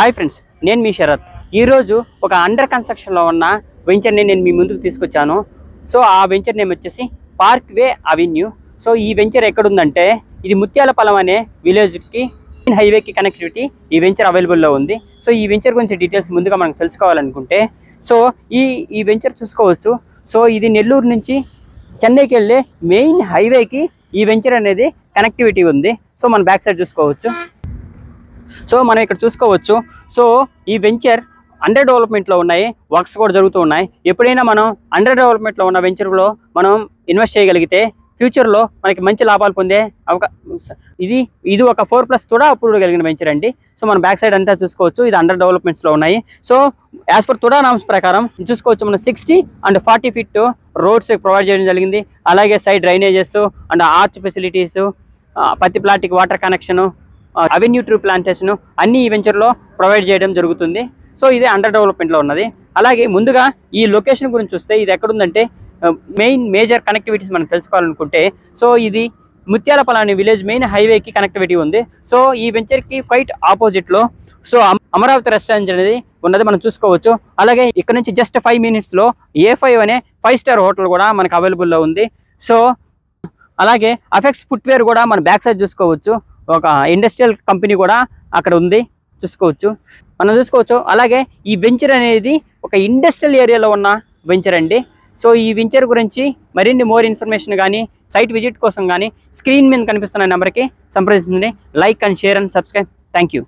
Hi friends, నేను మీ శరత్. ఈరోజు ఒక అండర్ కన్స్ట్రక్షన్లో ఉన్న వెంచర్ని నేను మీ ముందుకు తీసుకొచ్చాను. సో ఆ వెంచర్ నేమ్ వచ్చేసి పార్క్ వే అవెన్యూ. సో ఈ వెంచర్ ఎక్కడుందంటే ఇది ముత్యాలపాలెం అనే విలేజ్కి హైవేకి కనెక్టివిటీ ఈ వెంచర్ అవైలబుల్లో ఉంది. సో ఈ వెంచర్ గురించి డీటెయిల్స్ ముందుగా మనం తెలుసుకోవాలనుకుంటే సో ఈ వెంచర్ చూసుకోవచ్చు. సో ఇది నెల్లూరు నుంచి చెన్నైకి వెళ్ళే మెయిన్ హైవేకి ఈ వెంచర్ అనేది కనెక్టివిటీ ఉంది. సో మన బ్యాక్ సైడ్ చూసుకోవచ్చు. సో మనం ఇక్కడ చూసుకోవచ్చు. సో ఈ వెంచర్ అండర్ డెవలప్మెంట్లో ఉన్నాయి, వర్క్స్ కూడా జరుగుతూ ఉన్నాయి. ఎప్పుడైనా మనం అండర్ డెవలప్మెంట్లో ఉన్న వెంచర్లో మనం ఇన్వెస్ట్ చేయగలిగితే ఫ్యూచర్లో మనకి మంచి లాభాలు పొందే ఇది ఒక 4+ కూడా అప్రూవ్ కలిగిన వెంచర్ అండి. సో మన బ్యాక్ సైడ్ అంతా చూసుకోవచ్చు. ఇది అండర్ డెవలప్మెంట్స్లో ఉన్నాయి. So as per TUDA norms ప్రకారం చూసుకోవచ్చు, మనం 60 and 40 feet రోడ్స్ ప్రొవైడ్ చేయడం జరిగింది. అలాగే side drainages and arch facilities, పత్తి ప్లాంట్కి water connection, avenue tree plantation అన్ని ఈ వెంచర్లో ప్రొవైడ్ చేయడం జరుగుతుంది. సో ఇది అండర్ డెవలప్మెంట్లో ఉన్నది. అలాగే ముందుగా ఈ లొకేషన్ గురించి చూస్తే ఇది ఎక్కడుందంటే మేజర్ కనెక్టివిటీస్ మనం తెలుసుకోవాలనుకుంటే సో ఇది ముత్యాలపాలెం అనే విలేజ్ మెయిన్ హైవేకి కనెక్టివిటీ ఉంది. సో ఈ వెంచర్కి క్వైట్ ఆపోజిట్లో సో అమరావతి రెస్టారెంట్ అనేది ఉన్నది మనం చూసుకోవచ్చు. అలాగే ఇక్కడ నుంచి జస్ట్ 5 minutesలో A5 అనే 5-star హోటల్ కూడా మనకు అవైలబుల్లో ఉంది. సో అలాగే అఫెక్స్ ఫుట్వేర్ కూడా మన బ్యాక్ సైడ్ చూసుకోవచ్చు. ఒక ఇండస్ట్రియల్ కంపెనీ కూడా అక్కడ ఉంది, మనం చూసుకోవచ్చు. అలాగే ఈ వెంచర్ అనేది ఒక ఇండస్ట్రియల్ ఏరియాలో ఉన్న వెంచర్ అండి. సో ఈ వెంచర్ గురించి మరిన్ని మోర్ ఇన్ఫర్మేషన్ కానీ సైట్ విజిట్ కోసం కానీ స్క్రీన్ మీద కనిపిస్తున్న నెంబర్కి సంప్రదించండి. Like and share and subscribe. Thank you.